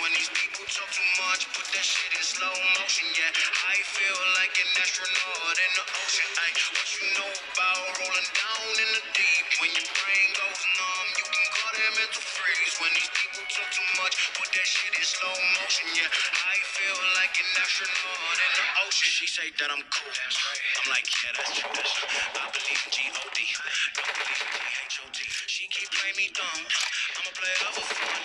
when these people talk too much. Put that shit in slow motion, yeah. I feel like an astronaut in the ocean. Ay, what you know about rolling down in the deep? When your brain goes numb, you can call it mental freeze. When these people talk too much, put that shit in slow motion, yeah. I feel like an astronaut in the ocean. She say that I'm cool. I'm like, yeah, that's true. I believe in G-O-D. Don't believe in G-H-O-T. She keep playing me dumb. I'm a player for fun.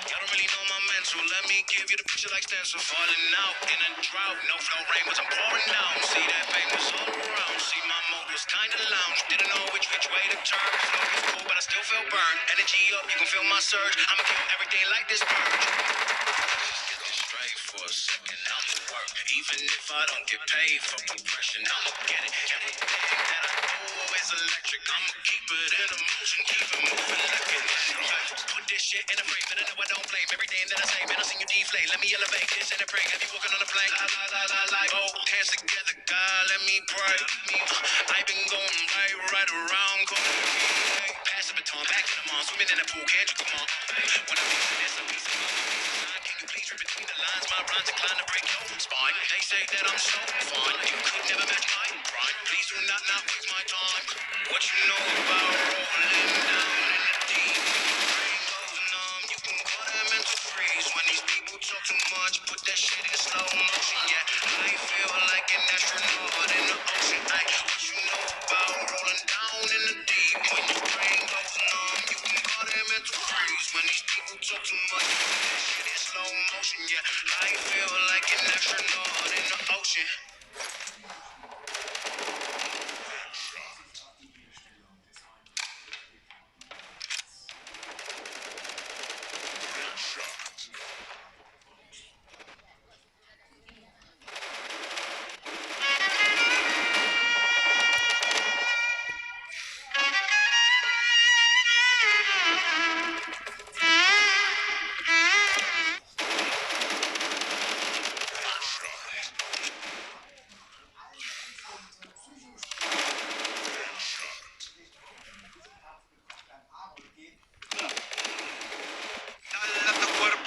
Y'all don't really know my mental. Let me give you the picture like stencil. Falling out in a drought. No flow rain was I'm pouring down. See that pain was all around. See my mode was kinda lounge. Didn't know which way to turn. Flow was cool, but I still felt burned. Energy up, you can feel my surge. I'ma kill everything like this purge. Just get this straight for a second. I'ma work. Even if I don't get paid for compression, I'ma get it. Everything that I do is electric. I'ma keep it in a motion, keep it moving like kinetic. Put this shit in a frame, and I know I don't blame everything that I say. Man, I seen you deflate. Let me elevate this in a pray. Have you walking on a plane? La la la la la. Both hands together, God, let me pray. I've been going right around, calling pass the baton, back in the mall, swimming in the pool. Can't you come on? When I reach this, I'm piece of mind. Can you please read between the lines? My rhymes inclined to break your spine. They say that I'm so fine. You could never match my grind. Please do not waste my time. What you know about rolling down in the deep? Brain goes numb. You can call that mental freeze. When these people talk too much, put that shit in slow motion. Yeah, I feel like an astronaut in the ocean. Ay, what you know about rolling down in the deep? When your brain goes numb, you can call that mental freeze. When these people talk too much, put that shit in slow motion. Yeah, I feel like an astronaut in the ocean.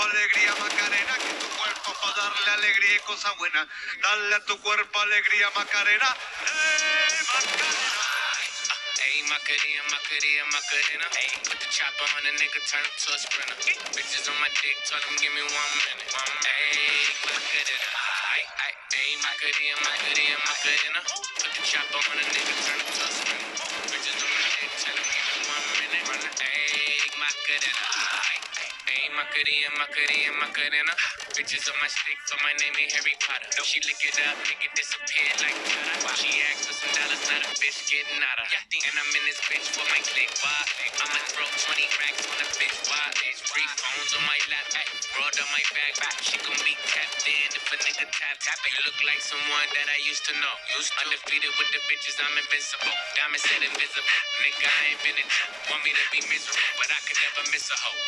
Alegría Macarena, que tu cuerpo para darle alegría y cosa buena. Dale a tu cuerpo alegría Macarena. Macarena. Ayy, Macarena, Macarena, Macarena. Ayy, put the chopper on a nigga, turn him to a sprinter. Bitches on my dick, tell them give me 1 minute. Ayy, Macarena. Ayy, Macarena, Macarena, Macarena. Put the chopper on a nigga, turn him to a sprinter. Bitches on my dick, tell them give me 1 minute. Ayy, Macarena. Ayy, Macarena, Macarena, Macarena. Bitches on my stick, so my name ain't Harry Potter. No, she lick it up, make it disappear like water. She asked for some dollars, not a bitch getting out of. And I'm in this bitch for my click, why? I'ma throw 20 racks on a bitch, why? 3 phones on my lap, broad on my back. She gon' be tapped in if a nigga tap. You look like someone that I used to know. Undefeated with the bitches, I'm invincible. Diamond said invisible. Nigga, I ain't been in. Want me to be miserable, but I could never miss a hoe.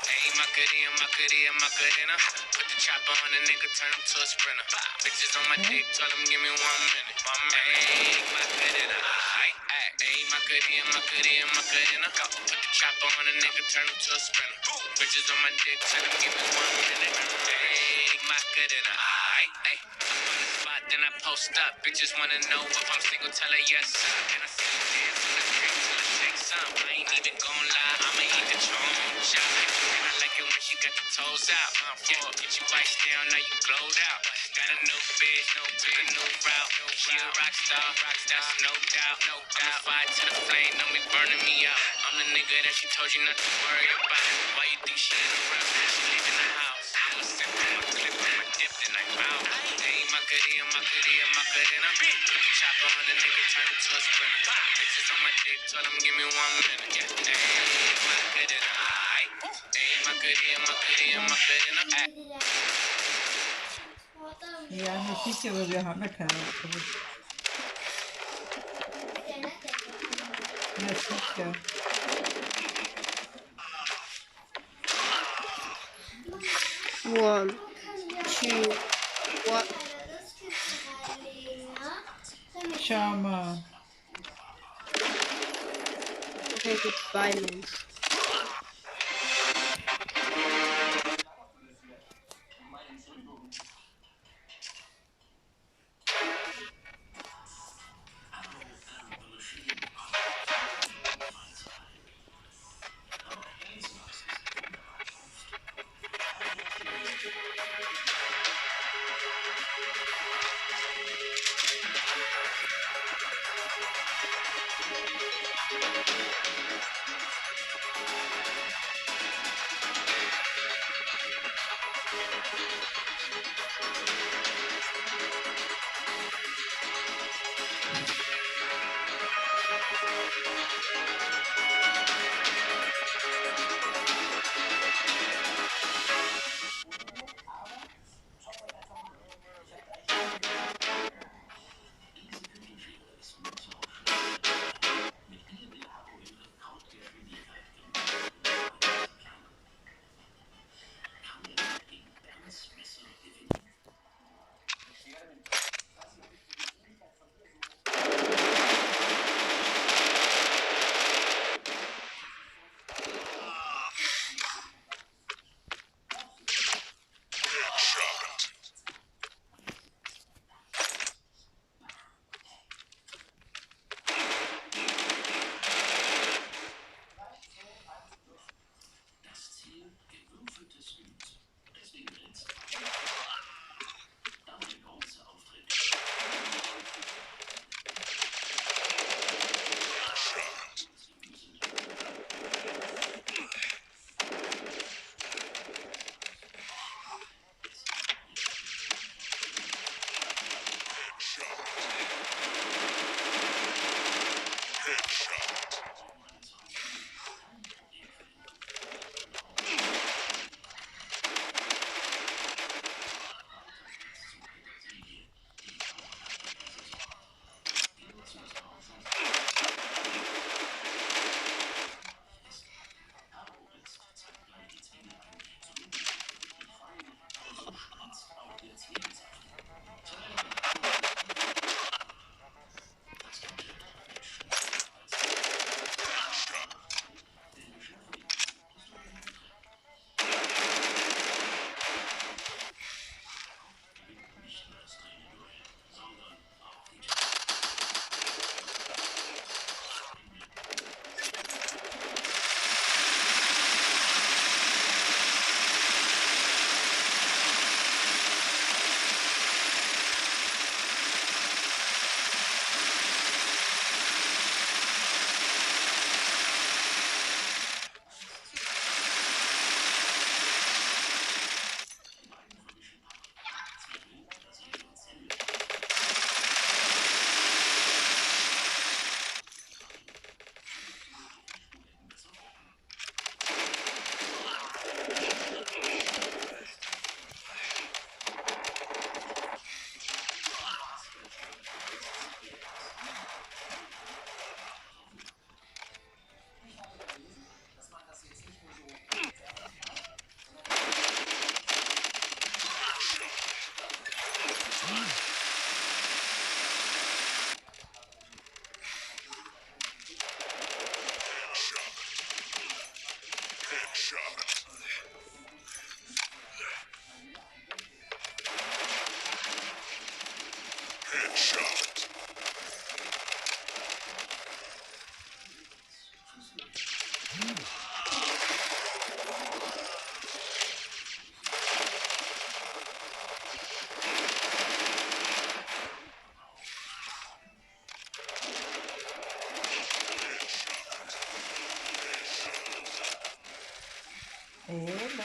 Ayy, Macarena, Macarena, Macarena. Put the chopper on a nigga, turn him to a sprinter. Bitches on my dick, tell them give me 1 minute. Ayy, Macarena. Ayy, Macarena, Macarena, Macarena. Put the chopper on a nigga, turn him to a sprinter. Bitches on my dick, tell them give me 1 minute. Ayy, Macarena. I'm on the spot, then I post up. Bitches wanna know if I'm single, tell her yes, sir. Then I sit dance on the street till I take some. I ain't even gon' lie, I'ma eat the tron shot. And I like it when she got the toes out. Yeah, get your bites down, now you glowed out. Got a new bitch, new route. She a rock star, that's no doubt. I'm a fire to the flame, don't be burning me out. I'm the nigga that she told you not to worry about. Why you think she in the round? She leaving the house. I'ma sip on my clip, on my dip, then I bow. Ayy, Macarena, Macarena, Macarena. Put the chopper on the nigga, turn him to a sprinter. Bitches on my dick, tell them give me 1 minute. Yeah, ayy, Macarena. Ayy, Macarena, Macarena, Macarena. Yani fikir oluyor hana kadar. Ne fikir? One, two, what? Şaman. Okay, goodbye, man. Hallo.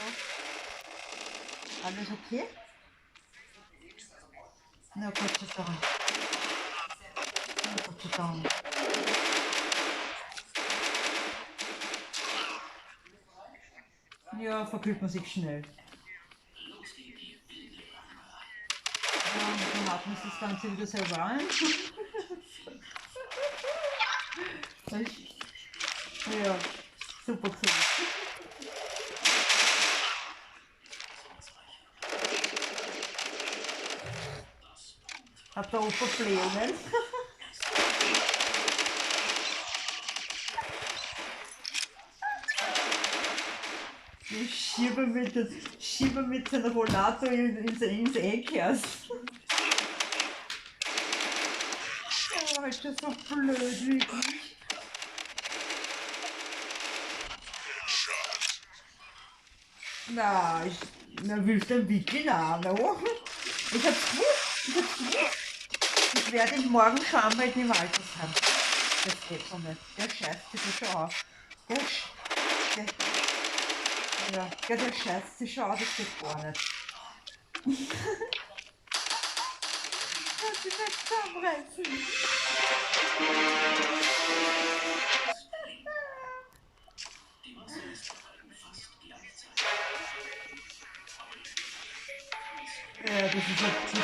Alles okay? Na Gott sei Dank. Na Gott sei Dank. Ja, verkühlt man sich schnell. Ja, und dann atmen sie das Ganze wieder selber ein. Ja, super gesund. Hat der Opa Blähungen? Ich schiebe mit seinem Rollator ins Eck erst. Oh, ist das so blöd, wirklich. Na, willst du wirklich auch noch? Ich hab's gewusst. werde ich morgen schon anmelden im Altersheim. Das geht so nicht. Der scheißt sich schon aus. Der scheißt sich schon aus, das geht gar nicht. Kann sich nicht zusammenreißen. Ja, das ist